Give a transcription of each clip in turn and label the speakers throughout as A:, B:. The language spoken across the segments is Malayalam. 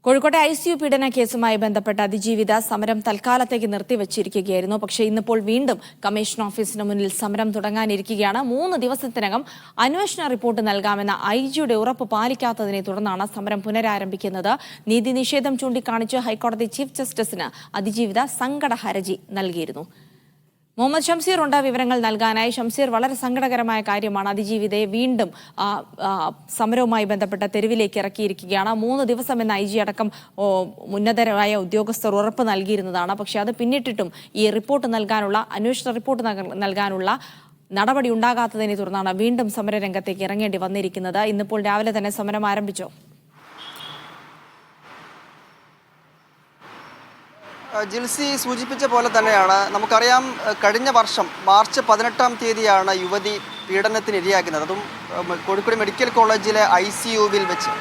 A: കോഴിക്കോട്ടെ ICU പീഡന കേസുമായി ബന്ധപ്പെട്ട അതിജീവിത സമരം തൽക്കാലത്തേക്ക് നിർത്തിവച്ചിരിക്കുകയായിരുന്നു. പക്ഷേ ഇന്നിപ്പോൾ വീണ്ടും കമ്മീഷൻ ഓഫീസിന് മുന്നിൽ സമരം തുടങ്ങാനിരിക്കുകയാണ്. 3 ദിവസത്തിനകം അന്വേഷണ റിപ്പോർട്ട് നൽകാമെന്ന IG-യുടെ ഉറപ്പ് പാലിക്കാത്തതിനെ തുടർന്നാണ് സമരം പുനരാരംഭിക്കുന്നത്. നീതി നിഷേധം ചൂണ്ടിക്കാണിച്ച് ഹൈക്കോടതി ചീഫ് ജസ്റ്റിസിന് അതിജീവിത സങ്കട ഹർജി നൽകിയിരുന്നു. മുഹമ്മദ് ഷംസീർ ഉണ്ട് വിവരങ്ങൾ നൽകാനായി. ഷംസീർ, വളരെ സങ്കടകരമായ കാര്യമാണ്. അതിജീവിതയെ വീണ്ടും സമരവുമായി ബന്ധപ്പെട്ട തെരുവിലേക്ക് ഇറക്കിയിരിക്കുകയാണ്. 3 ദിവസം എന്ന IG അടക്കം ഉന്നതരായ ഉദ്യോഗസ്ഥർ ഉറപ്പ് നൽകിയിരുന്നതാണ്. പക്ഷേ അത് പിന്നിട്ടിട്ടും ഈ റിപ്പോർട്ട് നൽകാനുള്ള അന്വേഷണ റിപ്പോർട്ട് നൽകാനുള്ള നടപടി ഉണ്ടാകാത്തതിനെ തുടർന്നാണ് വീണ്ടും സമരരംഗത്തേക്ക് ഇറങ്ങേണ്ടി വന്നിരിക്കുന്നത്. ഇന്നിപ്പോൾ രാവിലെ തന്നെ സമരം ആരംഭിച്ചോ?
B: ജിൽസി സൂചിപ്പിച്ച പോലെ തന്നെയാണ്. നമുക്കറിയാം, കഴിഞ്ഞ വർഷം മാർച്ച് 18-ാം തീയതിയാണ് യുവതി പീഡനത്തിന് ഇരയാക്കുന്നത്, അതും കോഴിക്കോട് മെഡിക്കൽ കോളേജിലെ ICU-വിൽ വെച്ച്.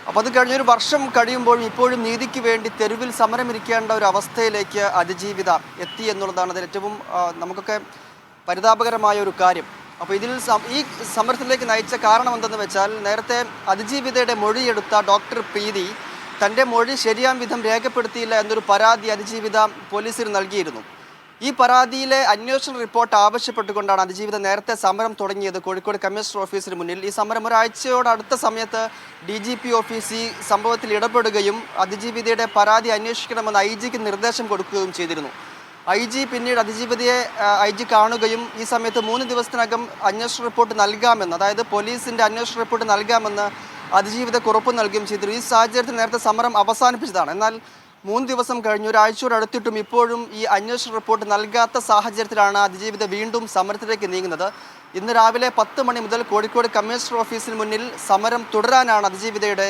B: അപ്പോൾ അത് കഴിഞ്ഞൊരു വർഷം കഴിയുമ്പോഴും ഇപ്പോഴും നീതിക്ക് വേണ്ടി തെരുവിൽ സമരമിരിക്കേണ്ട ഒരു അവസ്ഥയിലേക്ക് അതിജീവിത എത്തി എന്നുള്ളതാണ് അതിൽ ഏറ്റവും നമുക്കൊക്കെ പരിതാപകരമായ ഒരു കാര്യം. അപ്പോൾ ഈ സമരത്തിലേക്ക് നയിച്ച കാരണം എന്തെന്ന് വെച്ചാൽ, നേരത്തെ അതിജീവിതയുടെ മൊഴിയെടുത്ത ഡോക്ടർ പ്രീതി തൻ്റെ മൊഴി ശരിയാം വിധം രേഖപ്പെടുത്തിയില്ല എന്നൊരു പരാതി അതിജീവിത പോലീസിന് നൽകിയിരുന്നു. ഈ പരാതിയിലെ അന്വേഷണ റിപ്പോർട്ട് ആവശ്യപ്പെട്ടുകൊണ്ടാണ് അതിജീവിത നേരത്തെ സമരം തുടങ്ങിയത് കോഴിക്കോട് കമ്മീഷണർ ഓഫീസിന് മുന്നിൽ. ഈ സമരം ഒരാഴ്ചയോടടുത്ത സമയത്ത് DGP ഓഫീസ് ഈ സംഭവത്തിൽ ഇടപെടുകയും അതിജീവിതയുടെ പരാതി അന്വേഷിക്കണമെന്ന് IG-ക്ക് നിർദ്ദേശം കൊടുക്കുകയും ചെയ്തിരുന്നു. IG പിന്നീട് അതിജീവിതയെ IG കാണുകയും ഈ സമയത്ത് 3 ദിവസത്തിനകം അന്വേഷണ റിപ്പോർട്ട് നൽകാമെന്ന്, അതായത് പോലീസിൻ്റെ അന്വേഷണ റിപ്പോർട്ട് നൽകാമെന്ന് അതിജീവിതയ്ക്ക് ഉറപ്പ് നൽകുകയും ചെയ്തിരുന്നു. ഈ സാഹചര്യത്തിൽ നേരത്തെ സമരം അവസാനിപ്പിച്ചതാണ്. എന്നാൽ 3 ദിവസം കഴിഞ്ഞ് ഒരാഴ്ചയോടടുത്തിട്ടും ഇപ്പോഴും ഈ അന്വേഷണ റിപ്പോർട്ട് നൽകാത്ത സാഹചര്യത്തിലാണ് അതിജീവിത വീണ്ടും സമരത്തിലേക്ക് നീങ്ങുന്നത്. ഇന്ന് രാവിലെ 10 മണി മുതൽ കോഴിക്കോട് കമ്മീഷണർ ഓഫീസിന് മുന്നിൽ സമരം തുടരാനാണ് അതിജീവിതയുടെ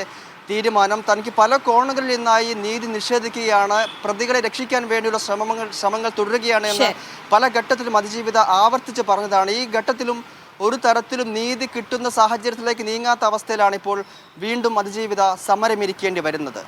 B: തീരുമാനം. തനിക്ക് പല കോണുകളിൽ നിന്നായി നീതി നിഷേധിക്കുകയാണ്, പ്രതികളെ രക്ഷിക്കാൻ വേണ്ടിയുള്ള ശ്രമങ്ങൾ തുടരുകയാണ് എന്ന് പല ഘട്ടത്തിലും അതിജീവിത ആവർത്തിച്ച് പറഞ്ഞതാണ്. ഈ ഘട്ടത്തിലും ഒരു തരത്തിലും നീതി കിട്ടുന്ന സാഹചര്യത്തിലേക്ക് നീങ്ങാത്ത അവസ്ഥയിലാണ് ഇപ്പോൾ വീണ്ടും അതിജീവിത സമരമിരിക്കേണ്ടി വരുന്നത്.